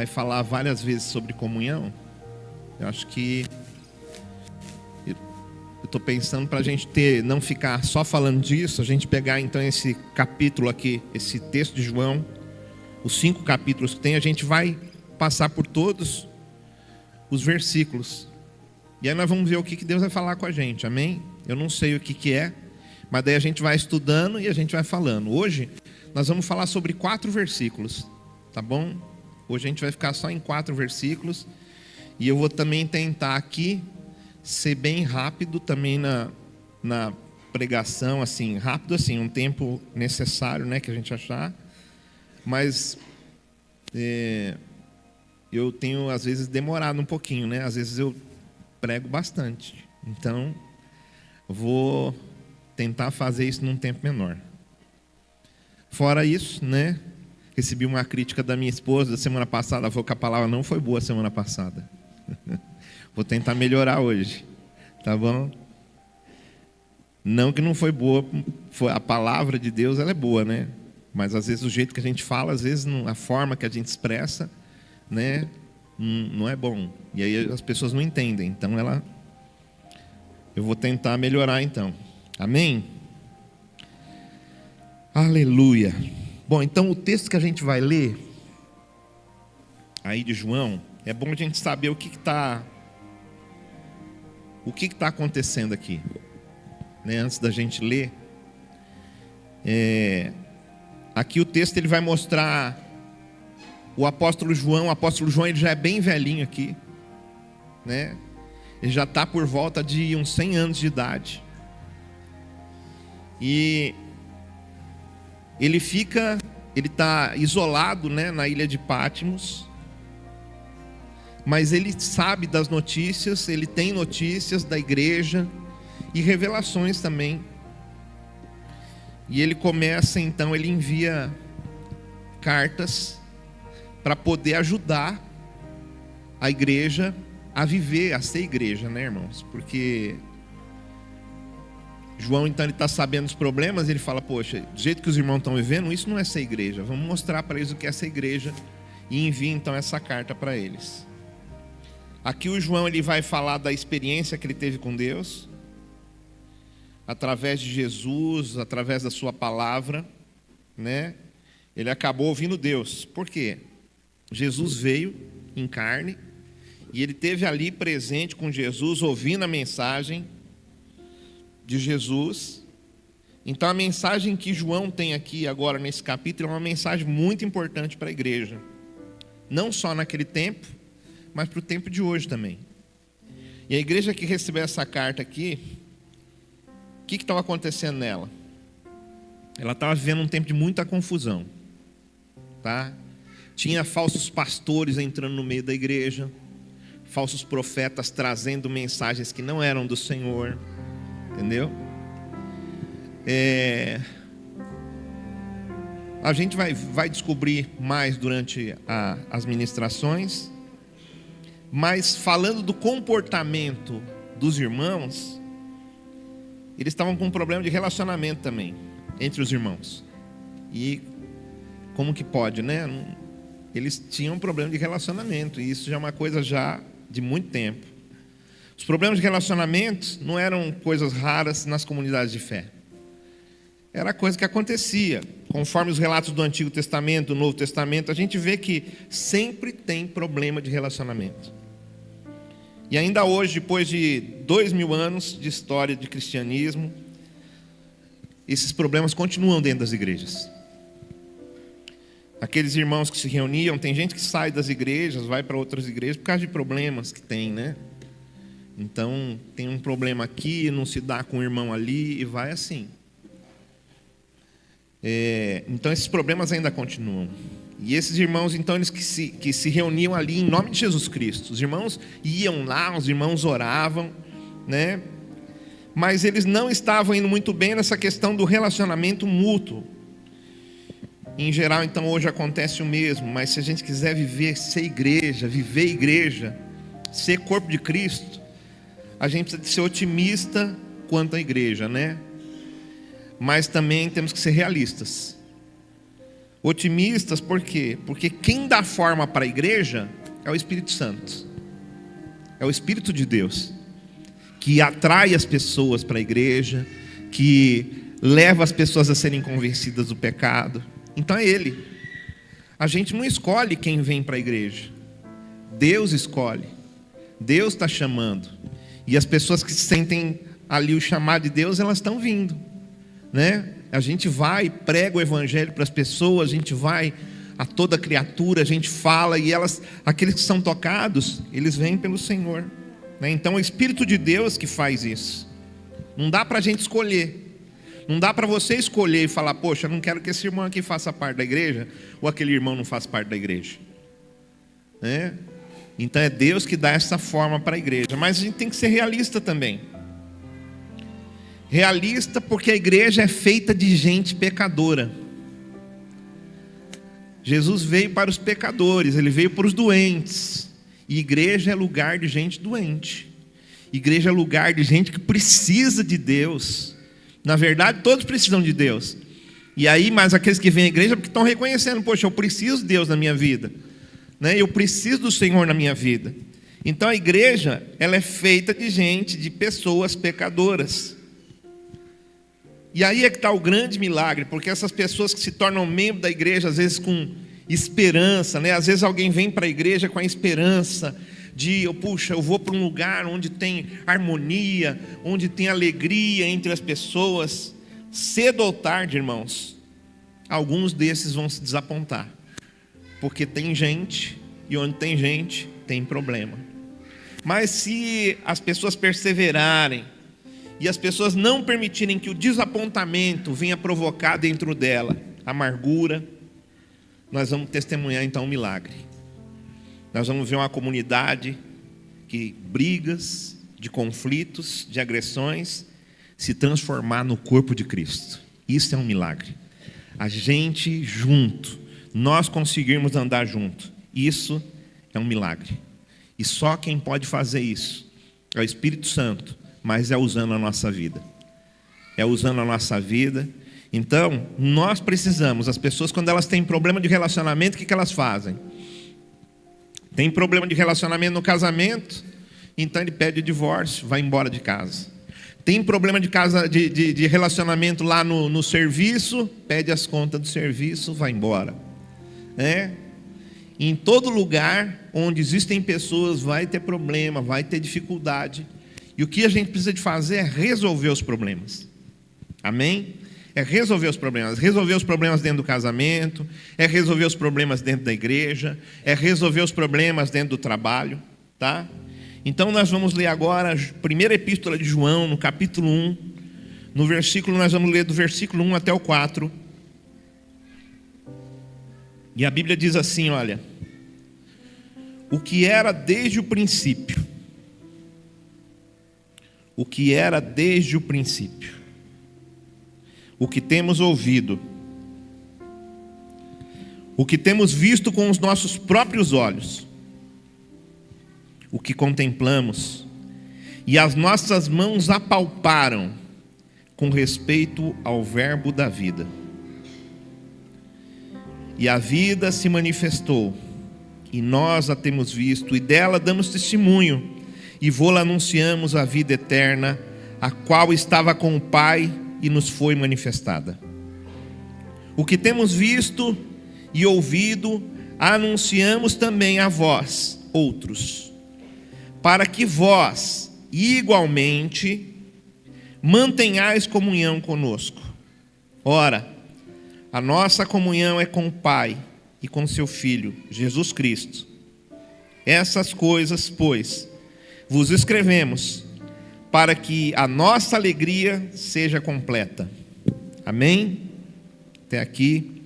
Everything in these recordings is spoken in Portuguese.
vai falar várias vezes sobre comunhão, eu acho que eu estou pensando para a gente não ficar só falando disso, a gente pegar então esse capítulo aqui, esse texto de João, os 5 capítulos que tem, a gente vai passar por todos os versículos. E aí nós vamos ver o que Deus vai falar com a gente, amém? Eu não sei o que é, mas daí a gente vai estudando e a gente vai falando. Hoje nós vamos falar sobre 4 versículos, tá bom? Hoje a gente vai ficar só em 4 versículos. E eu vou também tentar aqui ser bem rápido também na pregação, assim, rápido assim, um tempo necessário, né, que a gente achar. Mas eu tenho às vezes demorado um pouquinho, né? Às vezes eu prego bastante. Então, vou tentar fazer isso num tempo menor. Fora isso, né? Recebi uma crítica da minha esposa da semana passada. Ela falou que a palavra não foi boa semana passada. Vou tentar melhorar hoje. Tá bom? Não que não foi boa. A palavra de Deus, ela é boa, né? Mas às vezes o jeito que a gente fala, às vezes a forma que a gente expressa, né? Não é bom. E aí as pessoas não entendem. Então eu vou tentar melhorar então. Amém? Aleluia. Bom, então o texto que a gente vai ler aí de João, é bom a gente saber o que está acontecendo aqui, né? Antes da gente ler, aqui o texto ele vai mostrar o apóstolo João. O apóstolo João ele já é bem velhinho aqui, né? Ele já está por volta de uns 100 anos de idade. E ele está isolado, né, na ilha de Patmos. Mas ele sabe das notícias, ele tem notícias da igreja e revelações também. E ele começa então, ele envia cartas para poder ajudar a igreja a viver, a ser igreja, né, irmãos? Porque João então ele está sabendo dos problemas, ele fala, poxa, do jeito que os irmãos estão vivendo, isso não é ser igreja. Vamos mostrar para eles o que é ser igreja. E envia então essa carta para eles. Aqui o João ele vai falar da experiência que ele teve com Deus, através de Jesus, através da sua palavra, né? Ele acabou ouvindo Deus. Por quê? Jesus veio em carne e ele esteve ali presente com Jesus, ouvindo a mensagem de Jesus. Então a mensagem que João tem aqui agora nesse capítulo é uma mensagem muito importante para a igreja, não só naquele tempo, mas para o tempo de hoje também. E a igreja que recebeu essa carta aqui, o que estava acontecendo nela? Ela estava vivendo um tempo de muita confusão, tá? Tinha falsos pastores entrando no meio da igreja, falsos profetas trazendo mensagens que não eram do Senhor, entendeu? A gente vai descobrir mais durante as ministrações. Mas falando do comportamento dos irmãos, eles estavam com um problema de relacionamento também, entre os irmãos. E como que pode, né? Eles tinham um problema de relacionamento, e isso já é uma coisa já de muito tempo. Os problemas de relacionamento não eram coisas raras nas comunidades de fé. Era coisa que acontecia. Conforme os relatos do Antigo Testamento, do Novo Testamento, a gente vê que sempre tem problema de relacionamento. E ainda hoje, depois de 2000 anos de história de cristianismo, esses problemas continuam dentro das igrejas. Aqueles irmãos que se reuniam, tem gente que sai das igrejas, vai para outras igrejas por causa de problemas que tem, né? Então, tem um problema aqui, não se dá com o irmão ali, e vai assim. Então, esses problemas ainda continuam. E esses irmãos, então, eles que se reuniam ali em nome de Jesus Cristo. Os irmãos iam lá, os irmãos oravam, né? Mas eles não estavam indo muito bem nessa questão do relacionamento mútuo. Em geral, então, hoje acontece o mesmo. Mas se a gente quiser viver igreja, ser corpo de Cristo, a gente precisa ser otimista quanto à igreja, né? Mas também temos que ser realistas. Otimistas por quê? Porque quem dá forma para a igreja é o Espírito Santo. É o Espírito de Deus que atrai as pessoas para a igreja, que leva as pessoas a serem convencidas do pecado. Então é Ele. A gente não escolhe quem vem para a igreja. Deus escolhe. Deus está chamando. E as pessoas que sentem ali o chamado de Deus, elas estão vindo, né? A gente vai, prega o evangelho para as pessoas, a gente vai a toda criatura, a gente fala, e elas, aqueles que são tocados, eles vêm pelo Senhor, né? Então é o Espírito de Deus que faz isso. Não dá para a gente escolher. Não dá para você escolher e falar: poxa, eu não quero que esse irmão aqui faça parte da igreja, ou aquele irmão não faça parte da igreja, né? Então é Deus que dá essa forma para a igreja. Mas a gente tem que ser realista também. Realista porque a igreja é feita de gente pecadora. Jesus veio para os pecadores, Ele veio para os doentes. E igreja é lugar de gente doente. Igreja é lugar de gente que precisa de Deus. Na verdade, todos precisam de Deus. E aí, mas aqueles que vêm à igreja porque estão reconhecendo: poxa, eu preciso de Deus na minha vida, né? Eu preciso do Senhor na minha vida. Então a igreja, ela é feita de gente, de pessoas pecadoras. E aí é que está o grande milagre, porque essas pessoas que se tornam membros da igreja, às vezes com esperança, né? Às vezes alguém vem para a igreja com a esperança de: puxa, eu vou para um lugar onde tem harmonia, onde tem alegria entre as pessoas. Cedo ou tarde, irmãos, alguns desses vão se desapontar, porque tem gente, e onde tem gente, tem problema. Mas se as pessoas perseverarem, e as pessoas não permitirem que o desapontamento venha provocar dentro dela amargura, nós vamos testemunhar então um milagre. Nós vamos ver uma comunidade que brigas, de conflitos, de agressões, se transformar no corpo de Cristo. Isso é um milagre. A gente junto, nós conseguirmos andar junto, isso é um milagre. E só quem pode fazer isso é o Espírito Santo, mas é usando a nossa vida. É usando a nossa vida. Então, nós precisamos, as pessoas, quando elas têm problema de relacionamento, o que elas fazem? Tem problema de relacionamento no casamento, então ele pede o divórcio, vai embora de casa. Tem problema de relacionamento lá no serviço, pede as contas do serviço, vai embora, né? Em todo lugar onde existem pessoas, vai ter problema, vai ter dificuldade. E o que a gente precisa de fazer é resolver os problemas. Amém? É resolver os problemas. Resolver os problemas dentro do casamento, é resolver os problemas dentro da igreja, é resolver os problemas dentro do trabalho, tá? Então nós vamos ler agora a primeira epístola de João, no capítulo 1. No versículo, nós vamos ler do versículo 1 até o 4. E a Bíblia diz assim, olha: o que era desde o princípio, o que era desde o princípio, o que temos ouvido, o que temos visto com os nossos próprios olhos, o que contemplamos e as nossas mãos apalparam com respeito ao verbo da vida. E a vida se manifestou, e nós a temos visto, e dela damos testemunho, e vô-la anunciamos a vida eterna, a qual estava com o Pai e nos foi manifestada. O que temos visto e ouvido, anunciamos também a vós, outros, para que vós, igualmente, mantenhais comunhão conosco. Ora, a nossa comunhão é com o Pai e com seu Filho, Jesus Cristo. Essas coisas, pois, vos escrevemos, para que a nossa alegria seja completa. Amém? Até aqui,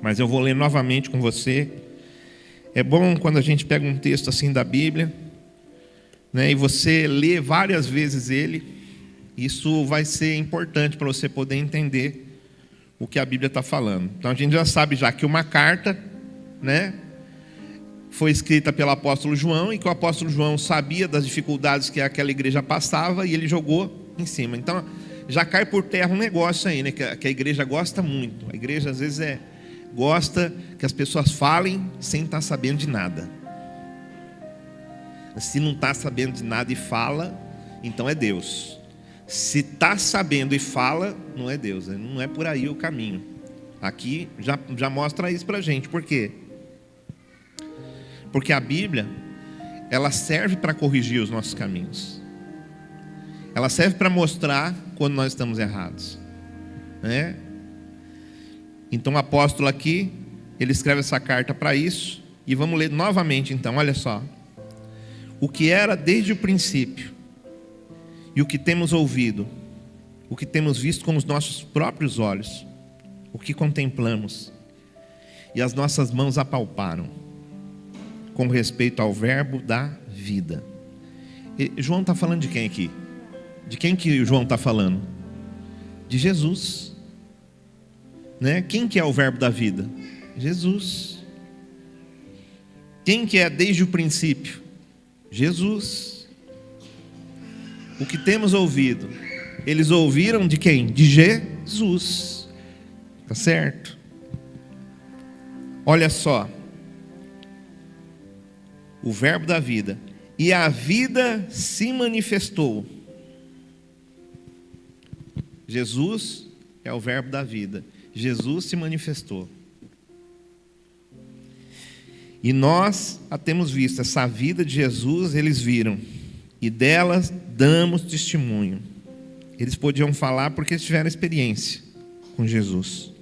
mas eu vou ler novamente com você. É bom quando a gente pega um texto assim da Bíblia, né, e você lê várias vezes ele. Isso vai ser importante para você poder entender o que a Bíblia está falando. Então a gente já sabe já que uma carta, né, foi escrita pelo apóstolo João, e que o apóstolo João sabia das dificuldades que aquela igreja passava, e ele jogou em cima. Então já cai por terra um negócio aí, né, que a igreja gosta muito. A igreja às vezes gosta que as pessoas falem sem estar sabendo de nada. Se não está sabendo de nada e fala, então é Deus. Se está sabendo e fala, não é Deus. Não é por aí o caminho. Aqui já mostra isso para a gente. Por quê? Porque a Bíblia, ela serve para corrigir os nossos caminhos. Ela serve para mostrar quando nós estamos errados, né? Então o apóstolo aqui, ele escreve essa carta para isso. E vamos ler novamente então, olha só. O que era desde o princípio, e o que temos ouvido, o que temos visto com os nossos próprios olhos, o que contemplamos, e as nossas mãos apalparam, com respeito ao verbo da vida. E João está falando de quem aqui? De quem que João está falando? De Jesus, né? Quem que é o verbo da vida? Jesus. Quem que é desde o princípio? Jesus. O que temos ouvido, eles ouviram de quem? De Jesus. Tá certo? Olha só. O verbo da vida. E a vida se manifestou. Jesus é o verbo da vida. Jesus se manifestou. E nós a temos visto. Essa vida de Jesus eles viram. E delas damos testemunho. Eles podiam falar porque eles tiveram experiência com Jesus.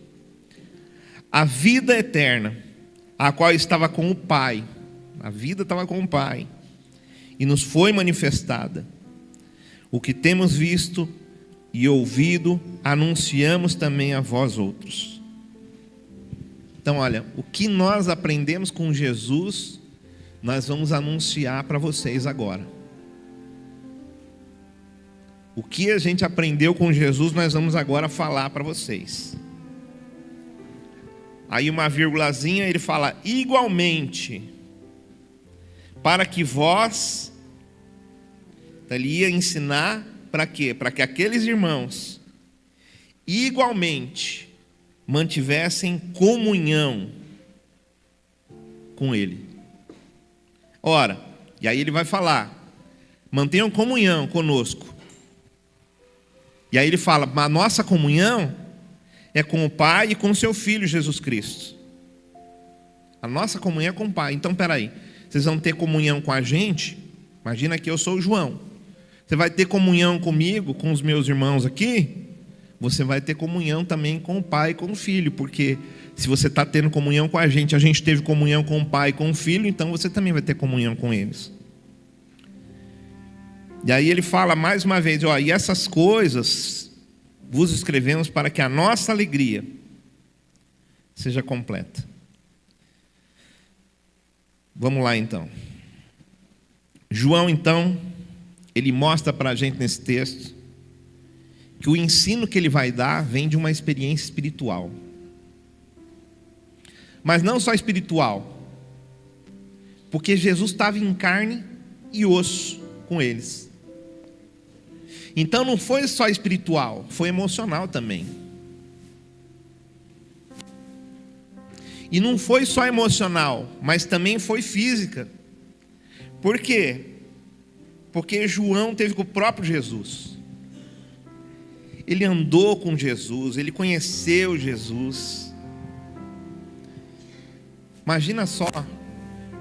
A vida eterna, a qual estava com o Pai. A vida estava com o Pai. E nos foi manifestada. O que temos visto e ouvido, anunciamos também a vós outros. Então olha, o que nós aprendemos com Jesus, nós vamos anunciar para vocês agora. O que a gente aprendeu com Jesus, nós vamos agora falar para vocês. Aí uma vírgulazinha, ele fala, igualmente, para que vós, ele ia ensinar para quê? Para que aqueles irmãos, igualmente, mantivessem comunhão com ele. Ora, e aí ele vai falar, mantenham comunhão conosco. E aí ele fala, a nossa comunhão é com o Pai e com o seu Filho Jesus Cristo. A nossa comunhão é com o Pai. Então, peraí, vocês vão ter comunhão com a gente? Imagina que eu sou o João. Você vai ter comunhão comigo, com os meus irmãos aqui? Você vai ter comunhão também com o Pai e com o Filho. Porque se você está tendo comunhão com a gente teve comunhão com o Pai e com o Filho, então você também vai ter comunhão com eles. E aí ele fala mais uma vez, ó, e essas coisas vos escrevemos para que a nossa alegria seja completa. Vamos lá então. João então, ele mostra para a gente nesse texto que o ensino que ele vai dar vem de uma experiência espiritual. Mas não só espiritual, porque Jesus estava em carne e osso com eles. Então não foi só espiritual, foi emocional também. E não foi só emocional, mas também foi física. Por quê? Porque João teve com o próprio Jesus. Ele andou com Jesus, ele conheceu Jesus. Imagina só,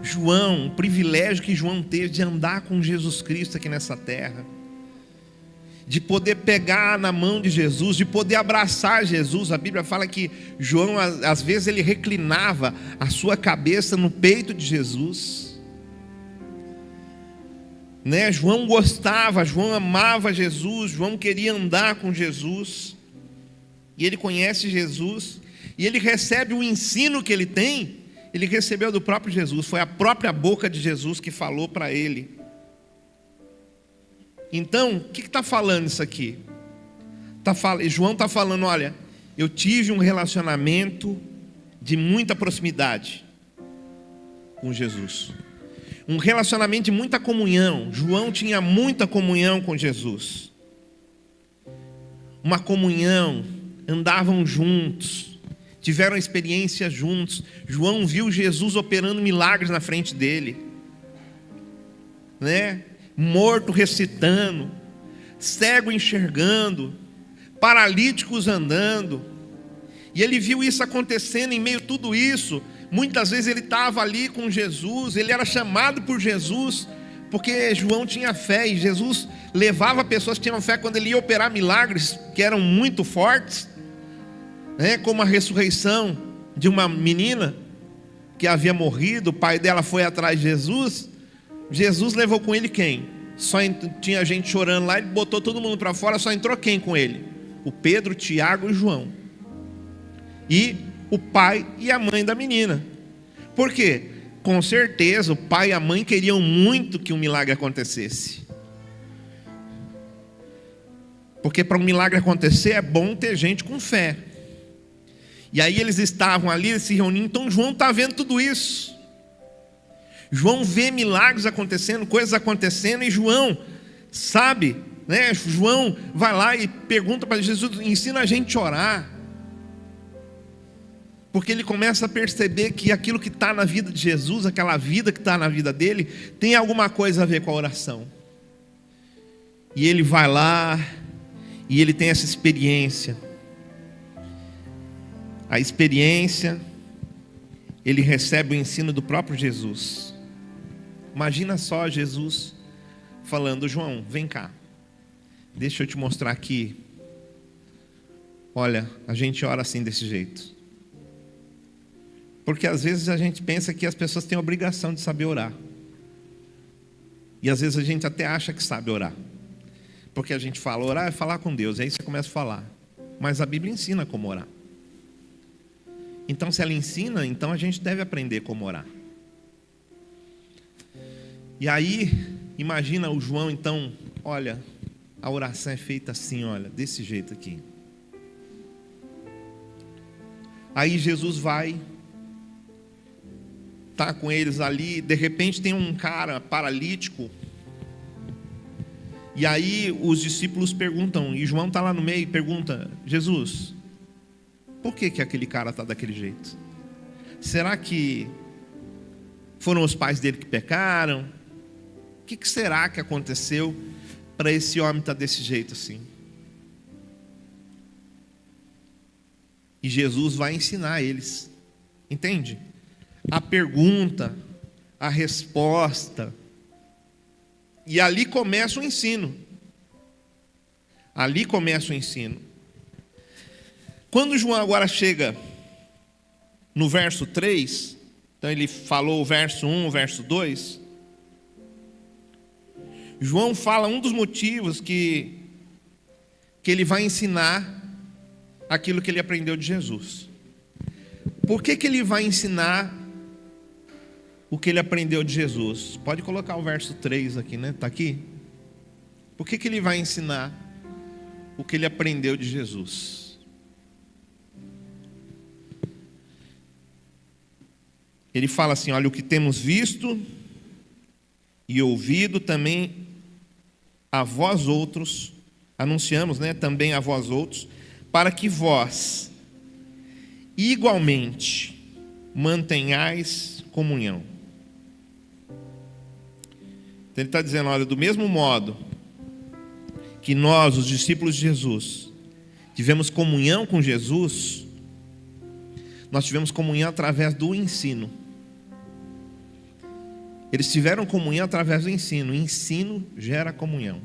João, o privilégio que João teve de andar com Jesus Cristo aqui nessa terra. De poder pegar na mão de Jesus, de poder abraçar Jesus. A Bíblia fala que João, às vezes, ele reclinava a sua cabeça no peito de Jesus, né? João gostava, João amava Jesus, João queria andar com Jesus, e ele conhece Jesus, e ele recebe o ensino que ele tem, ele recebeu do próprio Jesus, foi a própria boca de Jesus que falou para ele. Então, o que está falando isso aqui? João está falando, olha, eu tive um relacionamento de muita proximidade com Jesus. Um relacionamento de muita comunhão. João tinha muita comunhão com Jesus. Uma comunhão, andavam juntos, tiveram experiências juntos. João viu Jesus operando milagres na frente dele, né? Morto ressuscitando, cego enxergando, paralíticos andando. E ele viu isso acontecendo. Em meio a tudo isso, muitas vezes ele estava ali com Jesus, ele era chamado por Jesus, porque João tinha fé, e Jesus levava pessoas que tinham fé quando ele ia operar milagres que eram muito fortes, né? Como a ressurreição de uma menina que havia morrido, o pai dela foi atrás de Jesus. Jesus levou com ele quem? Tinha gente chorando lá, ele botou todo mundo para fora, só entrou quem com ele? O Pedro, Tiago e João, e o pai e a mãe da menina. Por quê? Com certeza o pai e a mãe queriam muito que um milagre acontecesse, porque para um milagre acontecer é bom ter gente com fé. E aí eles estavam ali, eles se reunindo. Então João está vendo tudo isso. João vê milagres acontecendo, coisas acontecendo, e João sabe, né? João vai lá e pergunta para Jesus: ensina a gente a orar. Porque ele começa a perceber que aquilo que está na vida de Jesus, aquela vida que está na vida dele, tem alguma coisa a ver com a oração. E ele vai lá, e ele tem essa experiência. A experiência, ele recebe o ensino do próprio Jesus. Imagina só Jesus falando: João, vem cá, deixa eu te mostrar aqui. Olha, a gente ora assim, desse jeito. Porque às vezes a gente pensa que as pessoas têm a obrigação de saber orar. E às vezes a gente até acha que sabe orar. Porque a gente fala, orar é falar com Deus, e aí você começa a falar. Mas a Bíblia ensina como orar. Então se ela ensina, então a gente deve aprender como orar. E aí, imagina o João então, olha, a oração é feita assim, olha, desse jeito aqui. Aí Jesus vai, está com eles ali, de repente tem um cara paralítico. E aí os discípulos perguntam, e João está lá no meio e pergunta: Jesus, por que aquele cara está daquele jeito? Será que foram os pais dele que pecaram? O que será que aconteceu para esse homem estar desse jeito assim? E Jesus vai ensinar eles, entende? A pergunta, a resposta, e ali começa o ensino. Ali começa o ensino. Quando João agora chega no verso 3, então ele falou o verso 1, o verso 2, João fala um dos motivos que ele vai ensinar aquilo que ele aprendeu de Jesus. Por que ele vai ensinar o que ele aprendeu de Jesus? Pode colocar o verso 3 aqui, né? Está aqui? Por que ele vai ensinar o que ele aprendeu de Jesus? Ele fala assim: olha, o que temos visto e ouvido também a vós outros, anunciamos, né? Também a vós outros, para que vós igualmente mantenhais comunhão. Então ele está dizendo, olha, do mesmo modo que nós, os discípulos de Jesus, tivemos comunhão com Jesus, nós tivemos comunhão através do ensino. Eles tiveram comunhão através do ensino. O ensino gera comunhão.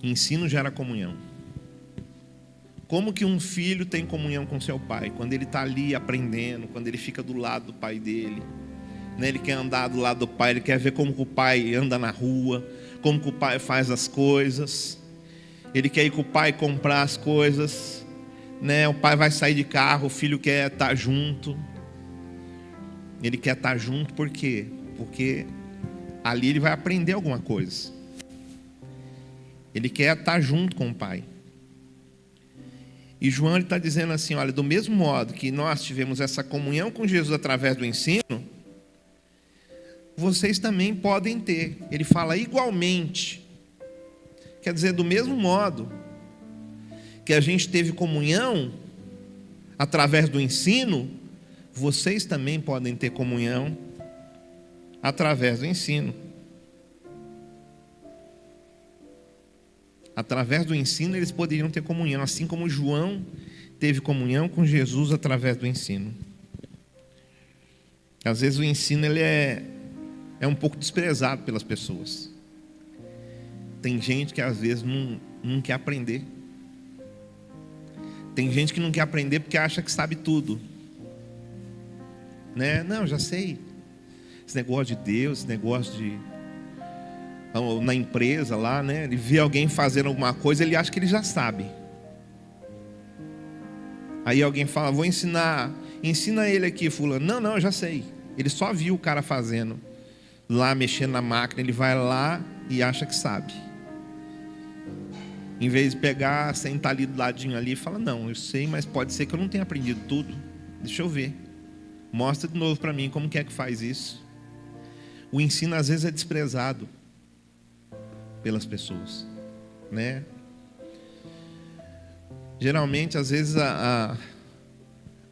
Ensino gera comunhão. Como que um filho tem comunhão com seu pai? Quando ele está ali aprendendo, quando ele fica do lado do pai dele, né? Ele quer andar do lado do pai, ele quer ver como que o pai anda na rua, como que o pai faz as coisas. Ele quer ir com o pai comprar as coisas, né? O pai vai sair de carro, o filho quer estar junto. Ele quer estar junto, por quê? Porque ali ele vai aprender alguma coisa. Ele quer estar junto com o pai. E João está dizendo assim, olha, do mesmo modo que nós tivemos essa comunhão com Jesus através do ensino, vocês também podem ter. Ele fala igualmente. Quer dizer, do mesmo modo que a gente teve comunhão através do ensino, vocês também podem ter comunhão através do ensino. Através do ensino eles poderiam ter comunhão, assim como João teve comunhão com Jesus através do ensino. Às vezes o ensino ele é um pouco desprezado pelas pessoas. Tem gente que às vezes não quer aprender. Tem gente que não quer aprender porque acha que sabe tudo, né? Não, já sei. Esse negócio de Deus, esse negócio de... na empresa lá, né? Ele vê alguém fazendo alguma coisa, ele acha que ele já sabe. Aí alguém fala, vou ensinar, ensina ele aqui, fulano. Não, eu já sei. Ele só viu o cara fazendo lá, mexendo na máquina, ele vai lá e acha que sabe. Em vez de pegar, sentar ali do ladinho ali e falar, não, eu sei, mas pode ser que eu não tenha aprendido tudo. Deixa eu ver. Mostra de novo para mim como que é que faz isso. O ensino às vezes é desprezado pelas pessoas, né? Geralmente, às vezes a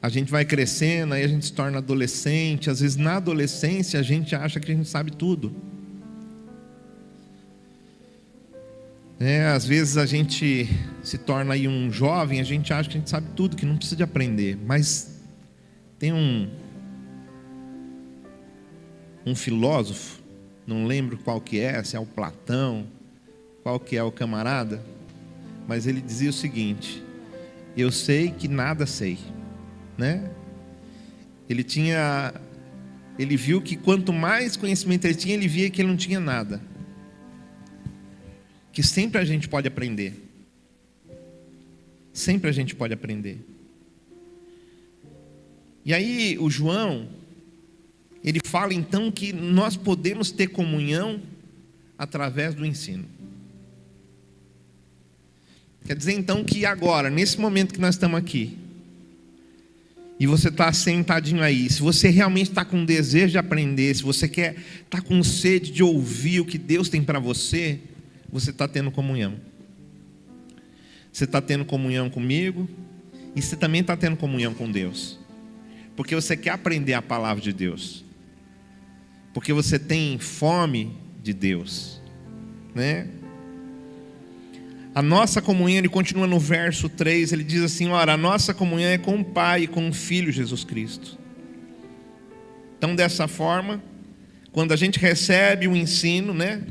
gente vai crescendo, aí a gente se torna adolescente. Às vezes na adolescência a gente acha que a gente sabe tudo. Às vezes a gente se torna aí um jovem, a gente acha que a gente sabe tudo, que não precisa de aprender. Mas tem um filósofo, não lembro qual que é, se é o Platão, qual que é o camarada, mas ele dizia o seguinte: eu sei que nada sei, né? Ele viu que quanto mais conhecimento ele tinha, ele via que ele não tinha nada. Que sempre a gente pode aprender. Sempre a gente pode aprender. E aí o João, ele fala então que nós podemos ter comunhão através do ensino. Quer dizer então que agora, nesse momento que nós estamos aqui, e você está sentadinho aí, se você realmente está com desejo de aprender, se você está com sede de ouvir o que Deus tem para você, você está tendo comunhão. Você está tendo comunhão comigo, e você também está tendo comunhão com Deus. Porque você quer aprender a palavra de Deus. Porque você tem fome de Deus, né? A nossa comunhão, ele continua no verso 3, ele diz assim, ora, a nossa comunhão é com o Pai e com o Filho Jesus Cristo. Então, dessa forma, quando a gente recebe o ensino, né?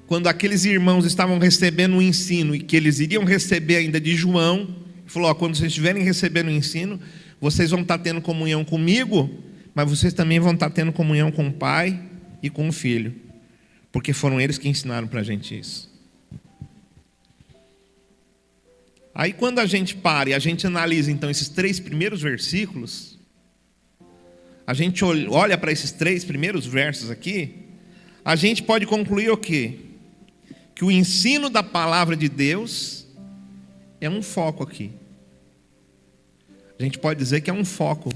Quando aqueles irmãos estavam recebendo o ensino, e que eles iriam receber ainda de João, ele falou, ó, quando vocês estiverem recebendo o ensino, vocês vão estar tendo comunhão comigo, mas vocês também vão estar tendo comunhão com o Pai e com o Filho, porque foram eles que ensinaram para a gente isso. Aí quando a gente para e a gente analisa então esses 3 primeiros versículos, a gente olha para esses 3 primeiros versos aqui, a gente pode concluir o quê? Que o ensino da palavra de Deus é um foco aqui. A gente pode dizer que é um foco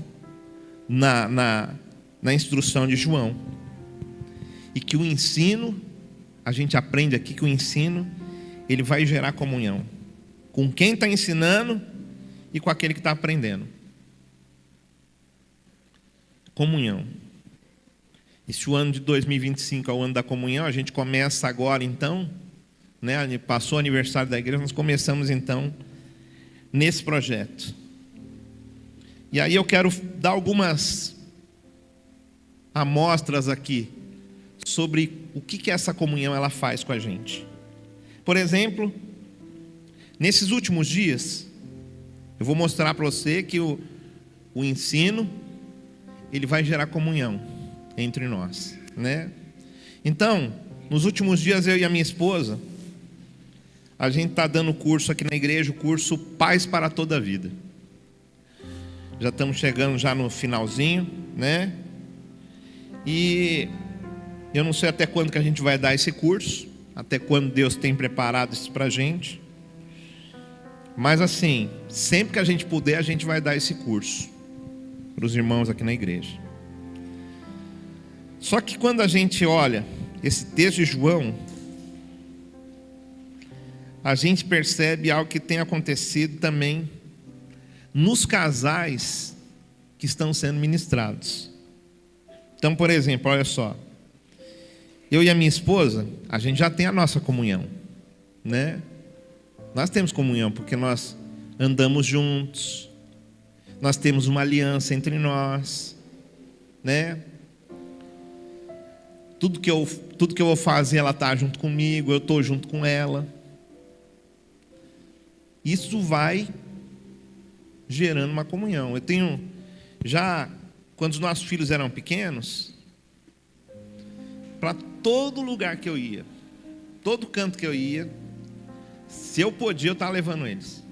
na instrução de João. E que o ensino, a gente aprende aqui que o ensino, ele vai gerar comunhão. Com quem está ensinando e com aquele que está aprendendo. Comunhão. E se o ano de 2025 é o ano da comunhão, a gente começa agora então, né? Passou o aniversário da igreja, nós começamos então nesse projeto. E aí eu quero dar algumas amostras aqui sobre o que essa comunhão ela faz com a gente. Por exemplo, nesses últimos dias, eu vou mostrar para você que o ensino, ele vai gerar comunhão entre nós, né? Então, nos últimos dias, eu e a minha esposa, a gente está dando curso aqui na igreja, o curso Paz para toda a Vida. Já estamos chegando já no finalzinho, né? E eu não sei até quando que a gente vai dar esse curso, até quando Deus tem preparado isso para a gente. Mas assim, sempre que a gente puder, a gente vai dar esse curso para os irmãos aqui na igreja. Só que quando a gente olha esse texto de João, a gente percebe algo que tem acontecido também nos casais que estão sendo ministrados. Então, por exemplo, olha só. Eu e a minha esposa, a gente já tem a nossa comunhão, né? Nós temos comunhão porque nós andamos juntos. Nós temos uma aliança entre nós, né? Tudo que eu vou fazer, ela está junto comigo, eu estou junto com ela. Isso vai gerando uma comunhão. Eu tenho já, quando os nossos filhos eram pequenos, para todo lugar que eu ia, todo canto que eu ia, se eu podia, eu estava levando eles.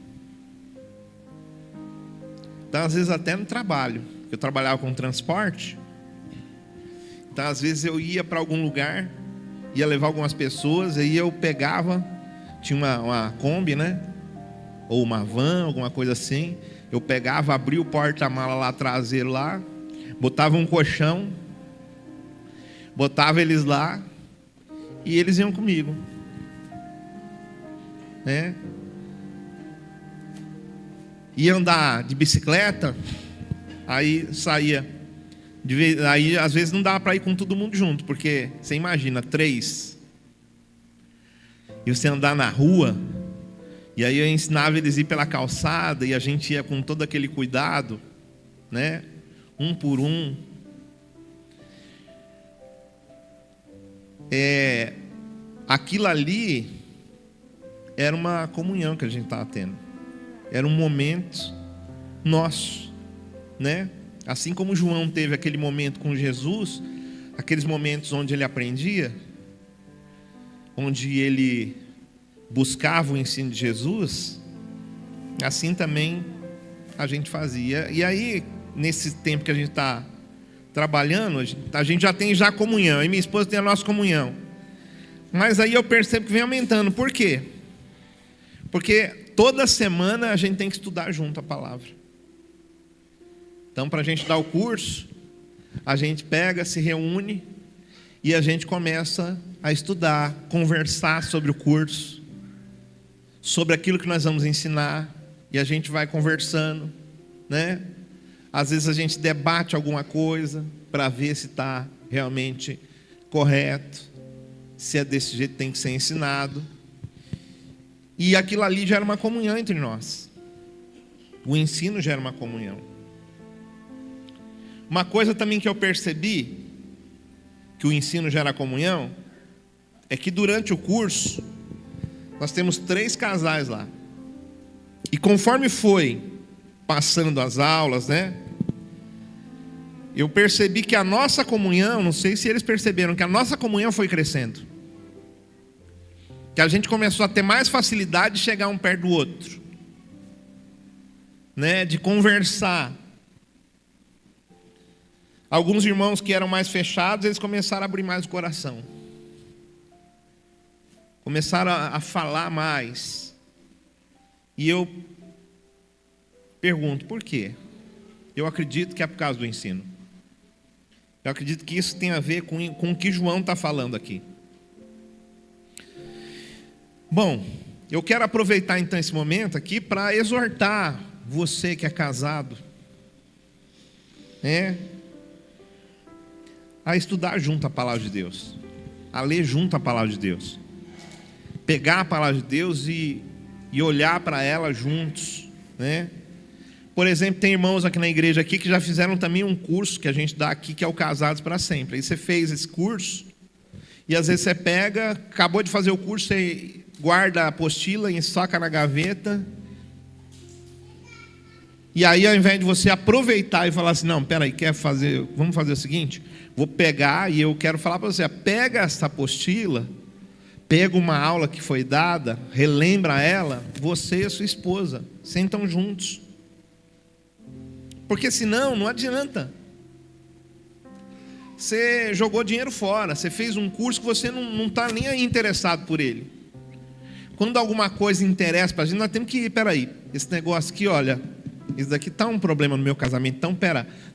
Então, às vezes até no trabalho, eu trabalhava com transporte, então às vezes eu ia para algum lugar, ia levar algumas pessoas, aí eu pegava, tinha uma Kombi, né? Ou uma van, alguma coisa assim. Eu pegava, abria o porta-mala lá traseiro lá, botava um colchão, botava eles lá e eles iam comigo, né? Ia andar de bicicleta, aí saía. Aí às vezes não dava para ir com todo mundo junto, porque você imagina, 3. E você andar na rua, e aí eu ensinava eles a ir pela calçada, e a gente ia com todo aquele cuidado, né? Um por um. Aquilo ali era uma comunhão que a gente estava tendo. Era um momento nosso, né? Assim como João teve aquele momento com Jesus, aqueles momentos onde ele aprendia, onde ele buscava o ensino de Jesus, assim também a gente fazia. E aí, nesse tempo que a gente está trabalhando, a gente já tem comunhão, e minha esposa tem a nossa comunhão. Mas aí eu percebo que vem aumentando. Por quê? Porque toda semana a gente tem que estudar junto a palavra. Então, para a gente dar o curso, a gente pega, se reúne e a gente começa a estudar, conversar sobre o curso, sobre aquilo que nós vamos ensinar, e a gente vai conversando, né? Às vezes a gente debate alguma coisa para ver se está realmente correto, se é desse jeito que tem que ser ensinado. E aquilo ali gera uma comunhão entre nós. O ensino gera uma comunhão. Uma coisa também que eu percebi, que o ensino gera comunhão, é que durante o curso, nós temos 3 casais lá. E conforme foi passando as aulas, né? Eu percebi que a nossa comunhão, não sei se eles perceberam, que a nossa comunhão foi crescendo. Que a gente começou a ter mais facilidade de chegar um perto do outro, né? De conversar. Alguns irmãos que eram mais fechados, eles começaram a abrir mais o coração. Começaram a falar mais. E eu pergunto, por quê? Eu acredito que é por causa do ensino. Eu acredito que isso tem a ver com o que João está falando aqui. Bom, eu quero aproveitar então esse momento aqui para exortar você que é casado, a estudar junto a palavra de Deus, a ler junto a palavra de Deus, pegar a palavra de Deus e olhar para ela juntos, né? Por exemplo, tem irmãos aqui na igreja aqui que já fizeram também um curso que a gente dá aqui, que é o Casados para Sempre. Aí você fez esse curso e às vezes você pega, acabou de fazer o curso, você guarda a apostila e soca na gaveta. E aí, ao invés de você aproveitar e falar assim, não, peraí, vamos fazer o seguinte, vou pegar e eu quero falar para você, pega essa apostila, pega uma aula que foi dada, relembra ela, você e a sua esposa, sentam juntos. Porque senão, não adianta. Você jogou dinheiro fora, você fez um curso que você não está nem aí interessado por ele. Quando alguma coisa interessa para a gente, nós temos que ir, peraí, esse negócio aqui, olha, isso daqui está um problema no meu casamento, então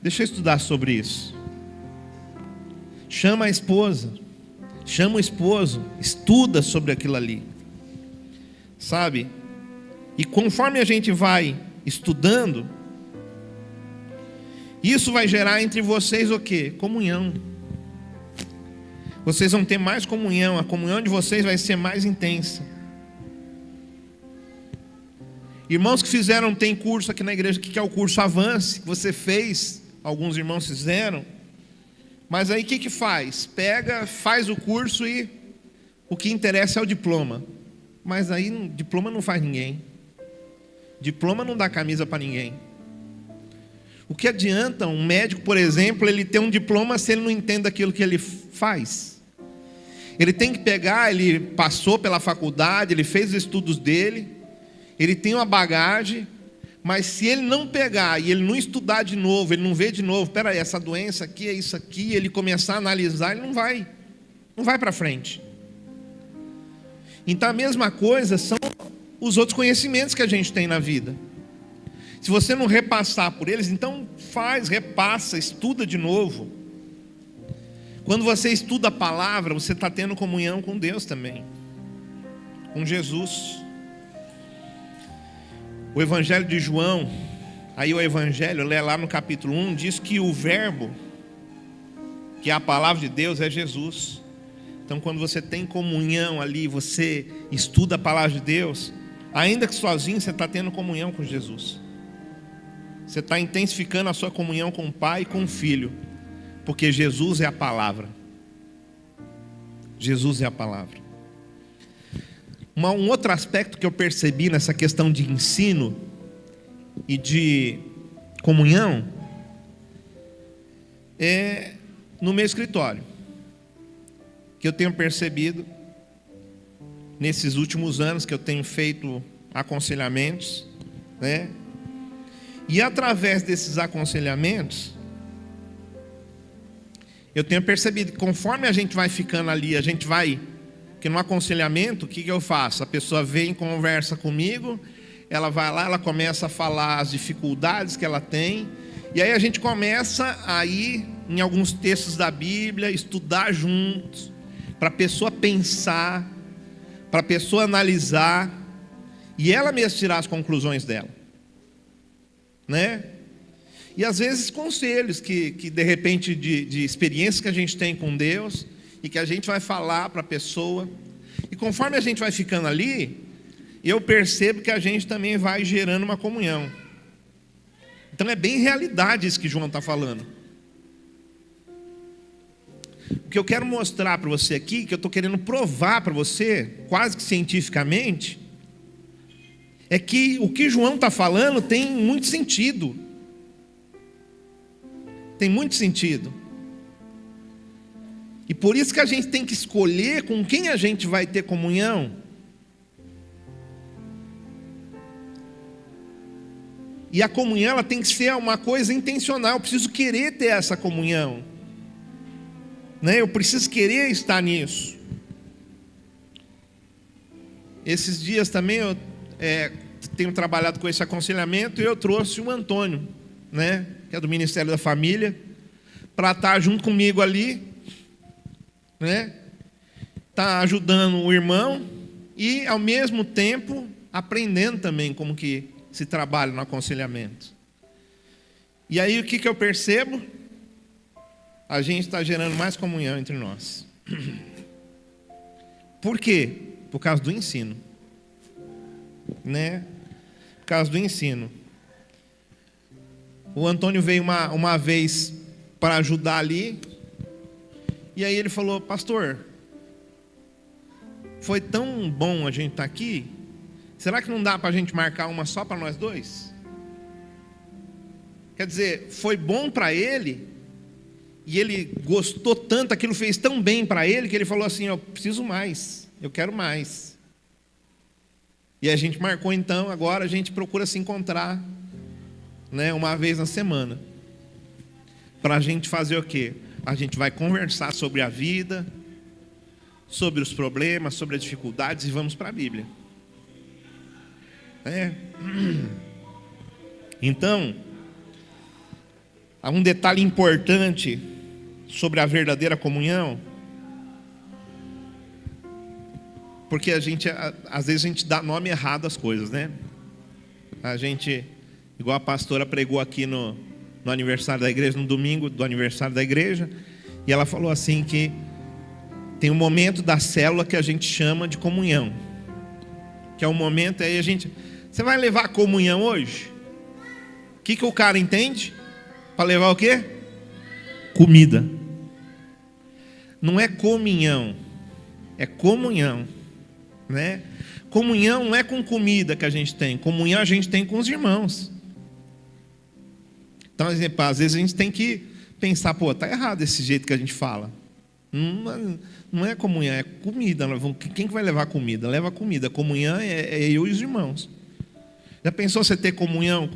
deixa eu estudar sobre isso. Chama a esposa, chama o esposo, estuda sobre aquilo ali. sabe? E conforme a gente vai estudando, isso vai gerar entre vocês o quê? Comunhão. Vocês vão ter mais comunhão, a comunhão de vocês vai ser mais intensa. Irmãos que tem curso aqui na igreja, que é o curso Avance, que você fez, alguns irmãos fizeram, mas aí o que faz? Faz o curso e o que interessa é o diploma. Mas aí diploma não faz ninguém. Diploma não dá camisa para ninguém. O que adianta um médico, por exemplo, ele ter um diploma se ele não entende aquilo que ele faz? Ele tem que pegar, ele passou pela faculdade, ele fez os estudos dele, ele tem uma bagagem, mas se ele não pegar e ele não estudar de novo, ele não ver de novo, peraí, essa doença aqui é isso aqui, ele começar a analisar, ele não vai para frente. Então a mesma coisa são os outros conhecimentos que a gente tem na vida. Se você não repassar por eles, então repassa, estuda de novo. Quando você estuda a palavra, você está tendo comunhão com Deus também, com Jesus. O Evangelho de João, aí o Evangelho, lá no capítulo 1, diz que o verbo, que é a palavra de Deus, é Jesus. Então quando você tem comunhão ali, você estuda a palavra de Deus, ainda que sozinho, você está tendo comunhão com Jesus. Você está intensificando a sua comunhão com o Pai e com o Filho, porque Jesus é a palavra. Jesus é a palavra. Um outro aspecto que eu percebi nessa questão de ensino e de comunhão é no meu escritório, que eu tenho percebido nesses últimos anos que eu tenho feito aconselhamentos, né? E através desses aconselhamentos, eu tenho percebido que conforme a gente vai ficando ali, porque no aconselhamento, o que eu faço? A pessoa vem, conversa comigo, ela vai lá, ela começa a falar as dificuldades que ela tem, e aí a gente começa a ir em alguns textos da Bíblia, estudar juntos, para a pessoa pensar, para a pessoa analisar, e ela mesma tirar as conclusões dela, né? E às vezes conselhos que de repente de experiências que a gente tem com Deus e que a gente vai falar para a pessoa, e conforme a gente vai ficando ali, eu percebo que a gente também vai gerando uma comunhão. Então é bem realidade isso que João está falando. O que eu quero mostrar para você aqui, que eu estou querendo provar para você, quase que cientificamente, é que o que João está falando tem muito sentido. Tem muito sentido. E por isso que a gente tem que escolher com quem a gente vai ter comunhão. E a comunhão, ela tem que ser uma coisa intencional. Eu preciso querer ter essa comunhão, né? Eu preciso querer estar nisso. Esses dias também eu tenho trabalhado com esse aconselhamento, e eu trouxe o Antônio, né, que é do Ministério da Família, para estar junto comigo ali, né? Tá ajudando o irmão e ao mesmo tempo aprendendo também como que se trabalha no aconselhamento. E aí o que eu percebo? A gente está gerando mais comunhão entre nós. Por quê? Por causa do ensino, né? Por causa do ensino. O Antônio veio uma vez para ajudar ali, e aí ele falou: pastor, foi tão bom a gente estar aqui, será que não dá para a gente marcar uma só para nós dois? Quer dizer, foi bom para ele, e ele gostou tanto, aquilo fez tão bem para ele, que ele falou assim: eu preciso mais, eu quero mais. E a gente marcou então, agora a gente procura se encontrar, né, uma vez na semana, para a gente fazer o quê? A gente vai conversar sobre a vida, sobre os problemas, sobre as dificuldades, e vamos para a Bíblia. Então, há um detalhe importante sobre a verdadeira comunhão, Porque às vezes a gente dá nome errado às coisas, né? A gente, igual a pastora pregou aqui no aniversário da igreja, no domingo do aniversário da igreja, e ela falou assim que tem um momento da célula que a gente chama de comunhão, que é um momento aí você vai levar a comunhão hoje? O que o cara entende? Para levar o quê? Comida. Não é comunhão, é comunhão, né? Comunhão não é com comida que a gente tem, comunhão a gente tem com os irmãos. Então, exemplo, às vezes a gente tem que pensar, tá errado esse jeito que a gente fala. Não é comunhão, é comida. Quem que vai levar comida? Leva comida. Comunhão é eu e os irmãos. Já pensou você ter comunhão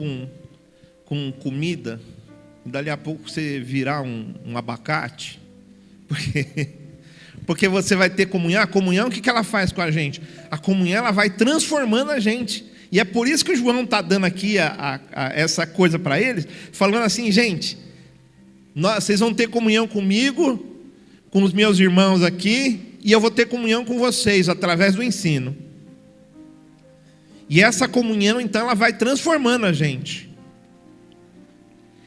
com comida? E dali a pouco você virar um abacate? Porque você vai ter comunhão. A comunhão, o que ela faz com a gente? A comunhão, ela vai transformando a gente. E é por isso que o João está dando aqui essa coisa para eles, falando assim, gente, vocês vão ter comunhão comigo, com os meus irmãos aqui, e eu vou ter comunhão com vocês, através do ensino. E essa comunhão, então, ela vai transformando a gente.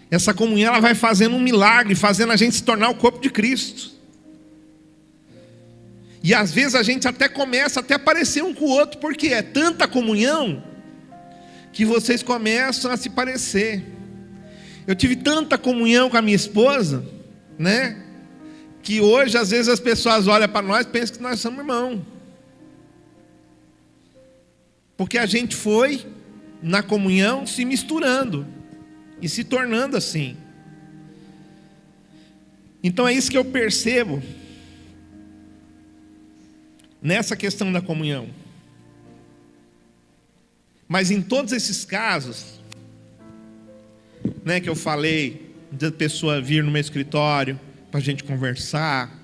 Essa comunhão, ela vai fazendo um milagre, fazendo a gente se tornar o corpo de Cristo. E às vezes a gente até começa a parecer um com o outro, porque é tanta comunhão que vocês começam a se parecer. Eu tive tanta comunhão com a minha esposa, né? Que hoje às vezes as pessoas olham para nós e pensam que nós somos irmãos. Porque a gente foi na comunhão se misturando e se tornando assim. Então é isso que eu percebo nessa questão da comunhão. Mas em todos esses casos, né, que eu falei, da pessoa vir no meu escritório para a gente conversar,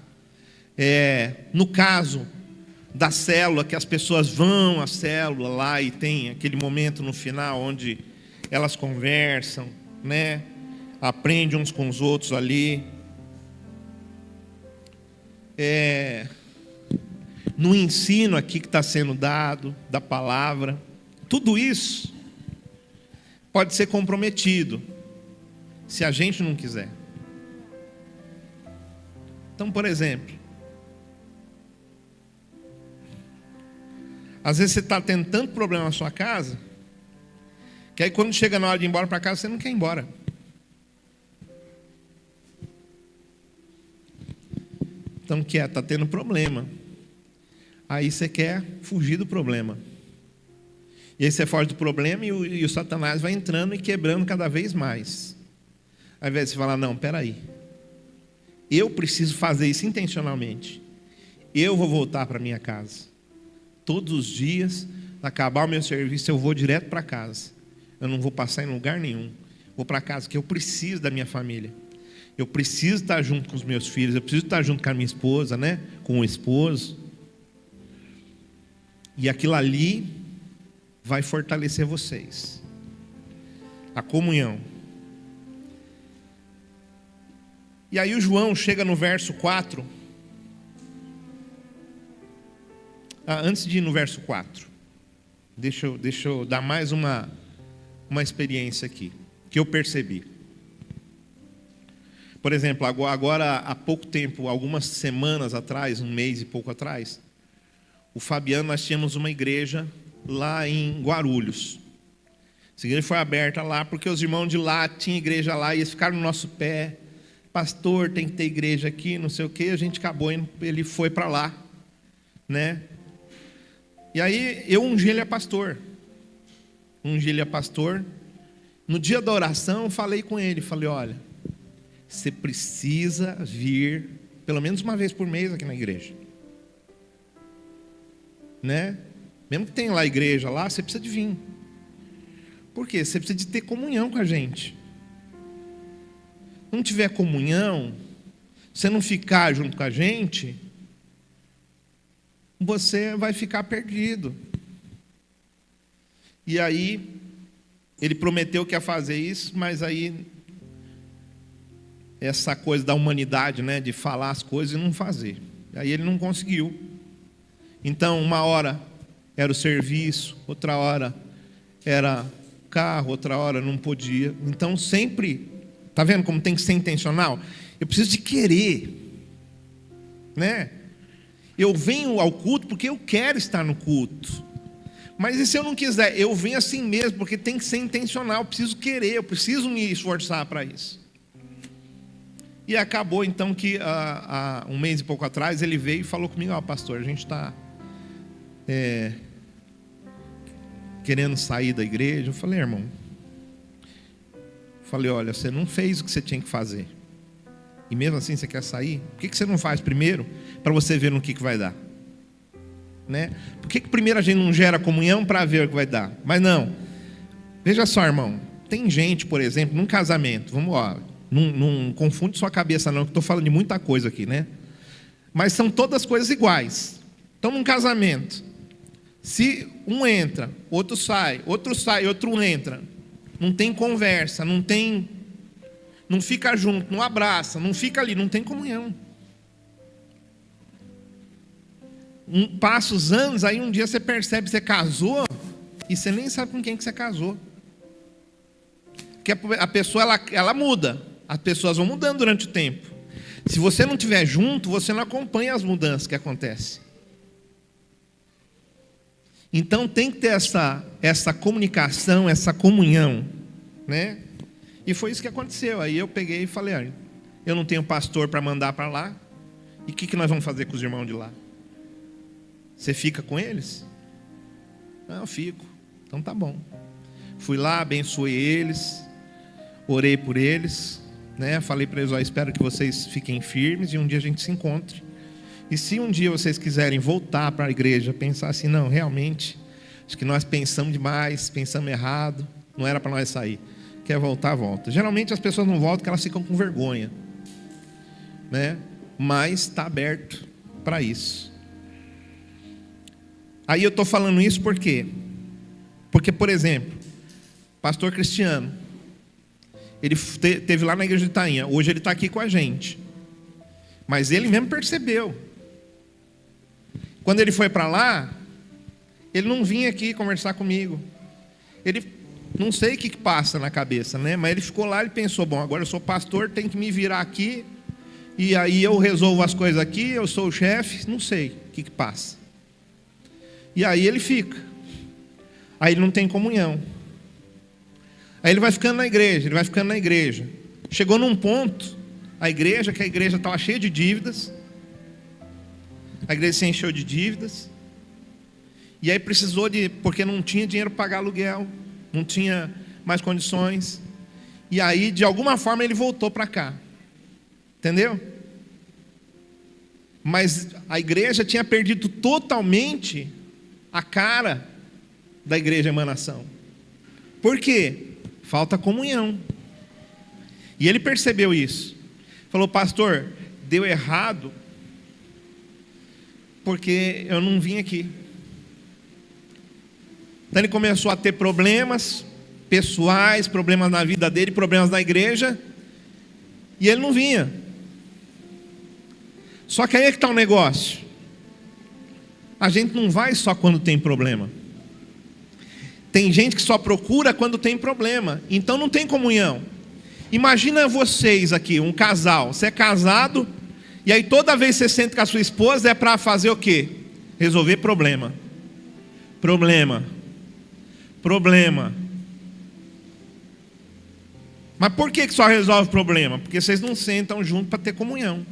no caso da célula, que as pessoas vão à célula lá e tem aquele momento no final onde elas conversam, né, aprendem uns com os outros ali. No ensino aqui que está sendo dado, da palavra, tudo isso pode ser comprometido, se a gente não quiser. Então, por exemplo, às vezes você está tendo tanto problema na sua casa, que aí quando chega na hora de ir embora para casa, você não quer ir embora. Então, está tendo problema. Aí você quer fugir do problema. E aí você foge do problema e o Satanás vai entrando e quebrando cada vez mais. Ao invés de você falar, não, peraí, eu preciso fazer isso intencionalmente. Eu vou voltar para minha casa. Todos os dias, acabar o meu serviço, eu vou direto para casa. Eu não vou passar em lugar nenhum. Vou para casa, porque eu preciso da minha família. Eu preciso estar junto com os meus filhos. Eu preciso estar junto com a minha esposa, né? Com o esposo. E aquilo ali vai fortalecer vocês. A comunhão. E aí o João chega no verso 4. Antes de ir no verso 4, deixa eu dar mais uma experiência aqui, que eu percebi. Por exemplo, agora há pouco tempo, algumas semanas atrás, um mês e pouco atrás, o Fabiano, nós tínhamos uma igreja lá em Guarulhos. Essa igreja foi aberta lá porque os irmãos de lá tinham igreja lá e eles ficaram no nosso pé. Pastor, tem que ter igreja aqui, não sei o quê. A gente acabou indo, ele foi para lá, né? E aí eu ungi ele a pastor. No dia da oração, falei com ele, falei, olha, você precisa vir pelo menos uma vez por mês aqui na igreja. Né? Mesmo que tenha lá igreja lá, você precisa de vir. Por quê? Você precisa de ter comunhão com a gente. Se não tiver comunhão, você não ficar junto com a gente, você vai ficar perdido. E aí, ele prometeu que ia fazer isso, mas aí, essa coisa da humanidade, né, de falar as coisas e não fazer. Aí ele não conseguiu. Então, uma hora era o serviço, outra hora era carro, outra hora não podia. Então, sempre, tá vendo como tem que ser intencional? Eu preciso de querer, né? Eu venho ao culto porque eu quero estar no culto. Mas e se eu não quiser? Eu venho assim mesmo, porque tem que ser intencional. Eu preciso querer, eu preciso me esforçar para isso. E acabou então que há um mês e pouco atrás ele veio e falou comigo: ó, pastor, a gente está querendo sair da igreja. Eu falei: irmão, olha, você não fez o que você tinha que fazer, e mesmo assim você quer sair? Por que você não faz primeiro, para você ver no que vai dar, né? Por que primeiro a gente não gera comunhão para ver o que vai dar? Mas não, veja só, irmão, tem gente, por exemplo, num casamento, vamos lá, não confunde sua cabeça não, que estou falando de muita coisa aqui, né? Mas são todas coisas iguais. Então, num casamento, se um entra, outro sai, outro entra, não tem conversa, não fica junto, não abraça, não fica ali, não tem comunhão. Passa os anos, aí um dia você percebe, você casou, e você nem sabe com quem que você casou. Porque a pessoa, ela muda, as pessoas vão mudando durante o tempo. Se você não estiver junto, você não acompanha as mudanças que acontecem. Então tem que ter essa comunicação, essa comunhão, né? E foi isso que aconteceu. Aí eu peguei e falei: olha, eu não tenho pastor para mandar para lá, e o que nós vamos fazer com os irmãos de lá? Você fica com eles? Não, eu fico. Então tá bom. Fui lá, abençoei eles, orei por eles, né? Falei para eles: ó, espero que vocês fiquem firmes e um dia a gente se encontre. E se um dia vocês quiserem voltar para a igreja, pensar assim: não, realmente, acho que nós pensamos demais, pensamos errado, não era para nós sair. Quer voltar, volta. Geralmente as pessoas não voltam porque elas ficam com vergonha, né? Mas está aberto para isso. Aí eu estou falando isso por quê? Porque, por exemplo, pastor Cristiano, ele esteve lá na igreja de Itainha, hoje ele está aqui com a gente, mas ele mesmo percebeu, quando ele foi para lá, ele não vinha aqui conversar comigo, ele, não sei o que passa na cabeça, né? Mas ele ficou lá e pensou: bom, agora eu sou pastor, tenho que me virar aqui, e aí eu resolvo as coisas aqui, eu sou o chefe, não sei o que passa. E aí ele fica, aí ele não tem comunhão, aí ele vai ficando na igreja, chegou num ponto, que a igreja estava cheia de dívidas, a igreja se encheu de dívidas, e aí precisou porque não tinha dinheiro para pagar aluguel, não tinha mais condições, e aí de alguma forma ele voltou para cá, entendeu? Mas a igreja tinha perdido totalmente a cara da igreja Emanação. Por quê? Falta comunhão. E ele percebeu isso. Falou: pastor, deu errado porque eu não vim aqui. Então ele começou a ter problemas pessoais, problemas na vida dele, problemas na igreja, e ele não vinha. Só que aí é que está o negócio. A gente não vai só quando tem problema. Tem gente que só procura quando tem problema. Então não tem comunhão. Imagina vocês aqui, um casal. Você é casado, e aí toda vez que você senta com a sua esposa é para fazer o quê? Resolver problema. Mas por que só resolve problema? Porque vocês não sentam junto para ter comunhão.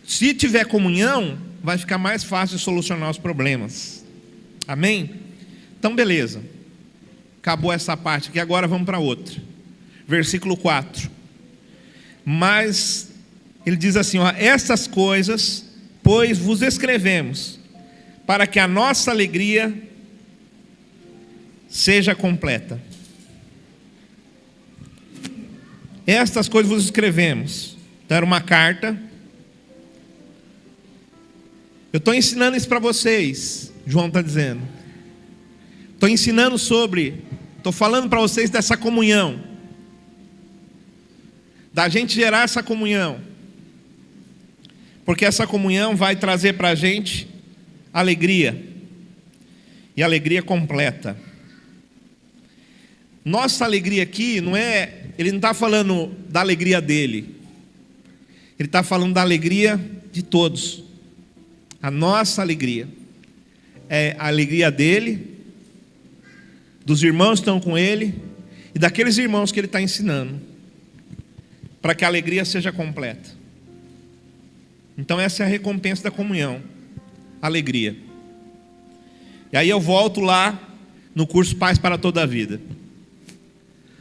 Se tiver comunhão, vai ficar mais fácil de solucionar os problemas. Amém? Então beleza, acabou essa parte aqui, agora vamos para outra. Versículo 4. Mas ele diz assim: ó, essas coisas, pois vos escrevemos, para que a nossa alegria seja completa. Estas coisas vos escrevemos. Então era uma carta. Eu estou ensinando isso para vocês, João está dizendo. Estou ensinando estou falando para vocês dessa comunhão, da gente gerar essa comunhão. Porque essa comunhão vai trazer para a gente alegria, e alegria completa. Nossa alegria aqui não é, ele não está falando da alegria dele, ele está falando da alegria de todos. A nossa alegria é a alegria dele, dos irmãos que estão com ele e daqueles irmãos que ele está ensinando, para que a alegria seja completa. Então essa é a recompensa da comunhão, alegria. E aí eu volto lá no curso Paz para toda a Vida.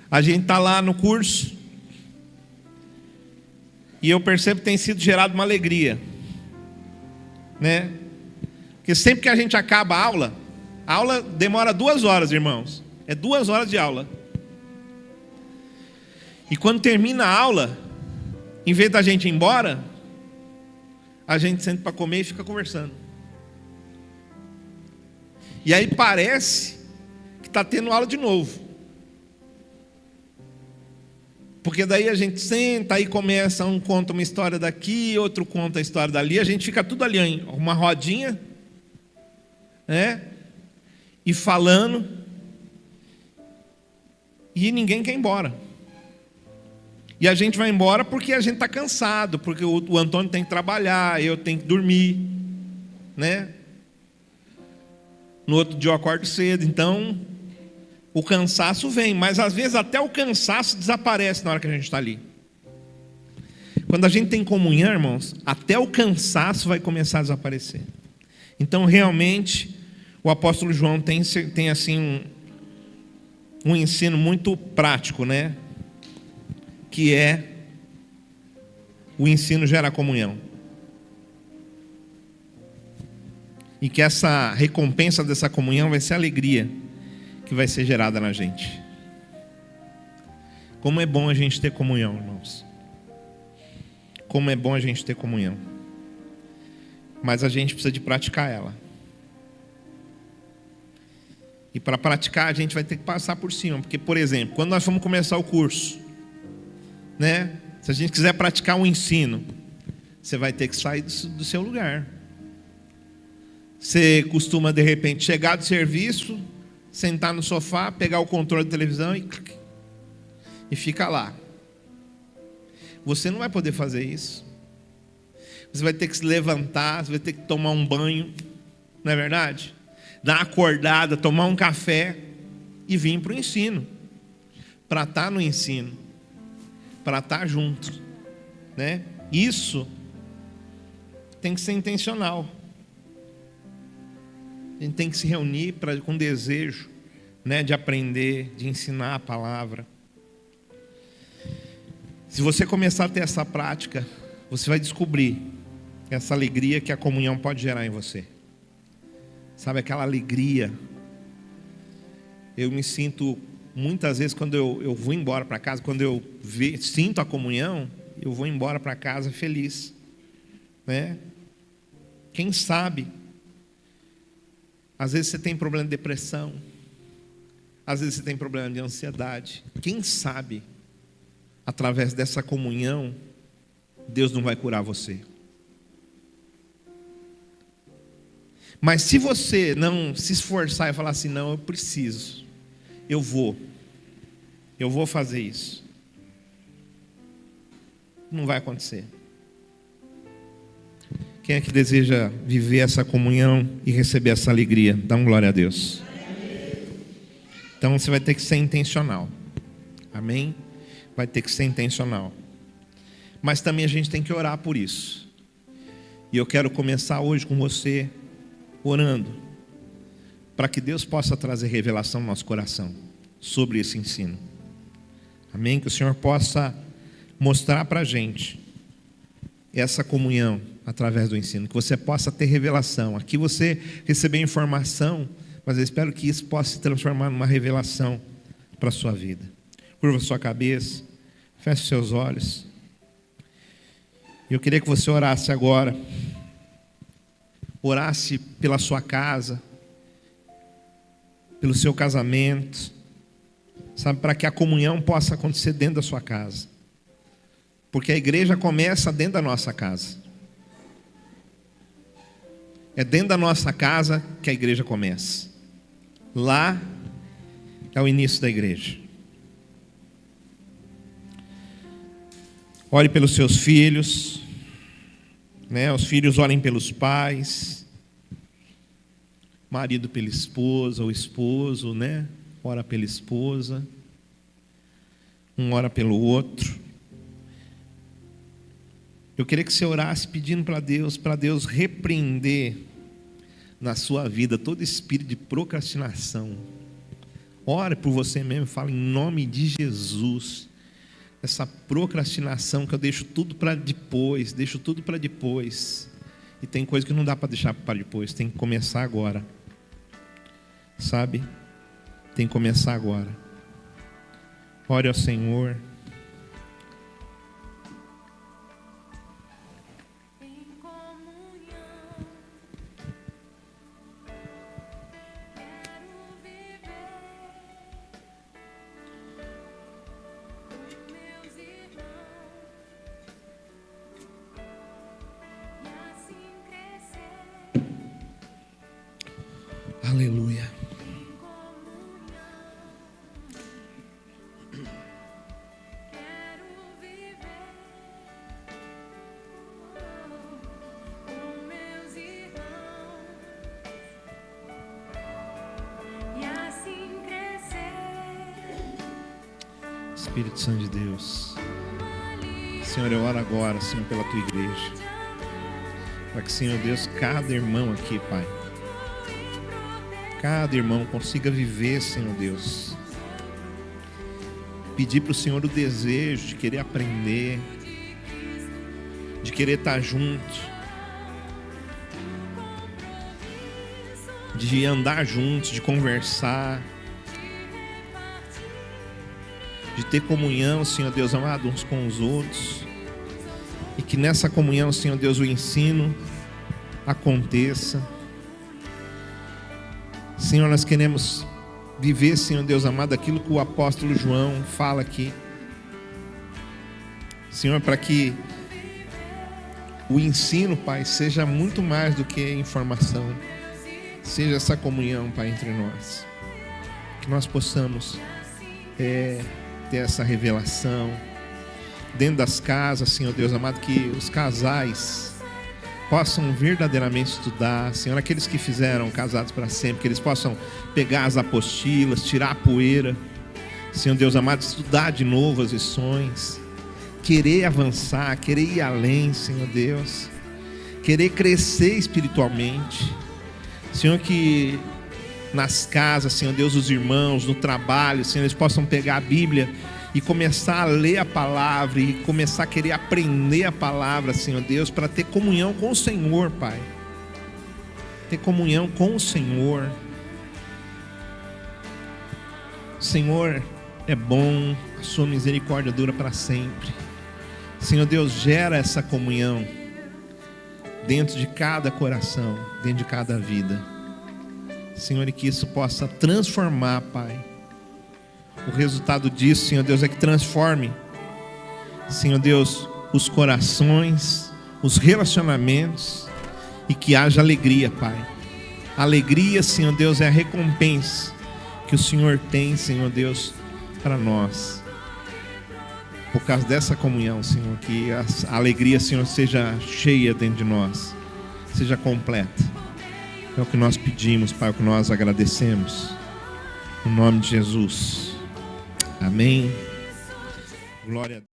A gente está lá no curso e eu percebo que tem sido gerado uma alegria, né? Porque sempre que a gente acaba a aula demora 2 horas, irmãos. É 2 horas de aula. E quando termina a aula, em vez da gente ir embora, a gente senta para comer e fica conversando. E aí parece que está tendo aula de novo. Porque daí a gente senta, aí começa, um conta uma história daqui, outro conta a história dali, a gente fica tudo ali, hein? Uma rodinha, né? E falando, e ninguém quer ir embora. E a gente vai embora porque a gente está cansado, porque o Antônio tem que trabalhar, eu tenho que dormir, né? No outro dia eu acordo cedo, então o cansaço vem, mas às vezes até o cansaço desaparece na hora que a gente está ali. Quando a gente tem comunhão, irmãos, até o cansaço vai começar a desaparecer. Então realmente o apóstolo João tem assim um ensino muito prático, né? Que é o ensino gera comunhão. E que essa recompensa dessa comunhão vai ser a alegria que vai ser gerada na gente. Como é bom a gente ter comunhão, irmãos. Como é bom a gente ter comunhão. Mas a gente precisa de praticar ela. E para praticar a gente vai ter que passar por cima. Porque, por exemplo, quando nós vamos começar o curso, né? Se a gente quiser praticar um ensino, você vai ter que sair do seu lugar. Você costuma de repente chegar do serviço, sentar no sofá, pegar o controle da televisão e fica lá. Você não vai poder fazer isso. Você vai ter que se levantar, você vai ter que tomar um banho, não é verdade? Dar uma acordada, tomar um café e vir para o ensino, para estar no ensino, para estar junto, né? Isso tem que ser intencional. A gente tem que se reunir com desejo, né, de aprender, de ensinar a palavra. Se você começar a ter essa prática, você vai descobrir essa alegria que a comunhão pode gerar em você. Sabe aquela alegria? Eu me sinto, muitas vezes, quando eu vou embora para casa, quando eu sinto a comunhão, eu vou embora para casa feliz, né? Quem sabe? Às vezes você tem problema de depressão, às vezes você tem problema de ansiedade. Quem sabe, através dessa comunhão, Deus não vai curar você. Mas se você não se esforçar e falar assim, não, eu preciso, eu vou fazer isso, não vai acontecer. Quem é que deseja viver essa comunhão e receber essa alegria? Dá uma glória a Deus. Então você vai ter que ser intencional. Amém? Vai ter que ser intencional. Mas também a gente tem que orar por isso. E eu quero começar hoje com você orando, para que Deus possa trazer revelação no nosso coração sobre esse ensino. Amém? Que o Senhor possa mostrar para a gente essa comunhão através do ensino, que você possa ter revelação. Aqui você recebeu informação, mas eu espero que isso possa se transformar numa revelação para a sua vida. Curva sua cabeça, feche seus olhos. Eu queria que você orasse agora, orasse pela sua casa, pelo seu casamento, sabe, para que a comunhão possa acontecer dentro da sua casa, porque a igreja começa dentro da nossa casa. É dentro da nossa casa que a igreja começa. Lá é o início da igreja. Ore pelos seus filhos, né? Os filhos orem pelos pais, marido pela esposa, o esposo, né? Ora pela esposa, um ora pelo outro. Eu queria que você orasse pedindo para Deus repreender na sua vida todo espírito de procrastinação. Ore por você mesmo, fala em nome de Jesus. Essa procrastinação que eu deixo tudo para depois, E tem coisa que não dá para deixar para depois, tem que começar agora. Sabe? Tem que começar agora. Ore ao Senhor. Aleluia. Espírito Santo de Deus, Senhor, eu oro agora, Senhor, pela tua igreja, para que, Senhor Deus, cada irmão aqui, Pai, cada irmão consiga viver, Senhor Deus, pedir para o Senhor o desejo de querer aprender, de querer estar junto, de andar juntos, de conversar, de ter comunhão, Senhor Deus amado, uns com os outros, e que nessa comunhão, Senhor Deus, o ensino aconteça. Senhor, nós queremos viver, Senhor Deus amado, aquilo que o apóstolo João fala aqui, Senhor, para que o ensino, Pai, seja muito mais do que informação, seja essa comunhão, Pai, entre nós, que nós possamos ter essa revelação dentro das casas, Senhor Deus amado, que os casais possam verdadeiramente estudar, Senhor, aqueles que fizeram Casados para Sempre, que eles possam pegar as apostilas, tirar a poeira, Senhor Deus amado, estudar de novo as lições, querer avançar, querer ir além, Senhor Deus, querer crescer espiritualmente, Senhor, que nas casas, Senhor Deus, os irmãos, no trabalho, Senhor, eles possam pegar a Bíblia e começar a ler a palavra e começar a querer aprender a palavra, Senhor Deus, para ter comunhão com o Senhor, Pai. Ter comunhão com o Senhor. Senhor é bom, a sua misericórdia dura para sempre. Senhor Deus, gera essa comunhão dentro de cada coração, dentro de cada vida. Senhor, e que isso possa transformar, Pai. O resultado disso, Senhor Deus, é que transforme, Senhor Deus, os corações, os relacionamentos, e que haja alegria, Pai. Alegria, Senhor Deus, é a recompensa que o Senhor tem, Senhor Deus, para nós. Por causa dessa comunhão, Senhor, que a alegria, Senhor, seja cheia dentro de nós, seja completa. É o que nós pedimos, Pai, é o que nós agradecemos. Em nome de Jesus. Amém. Glória a Deus.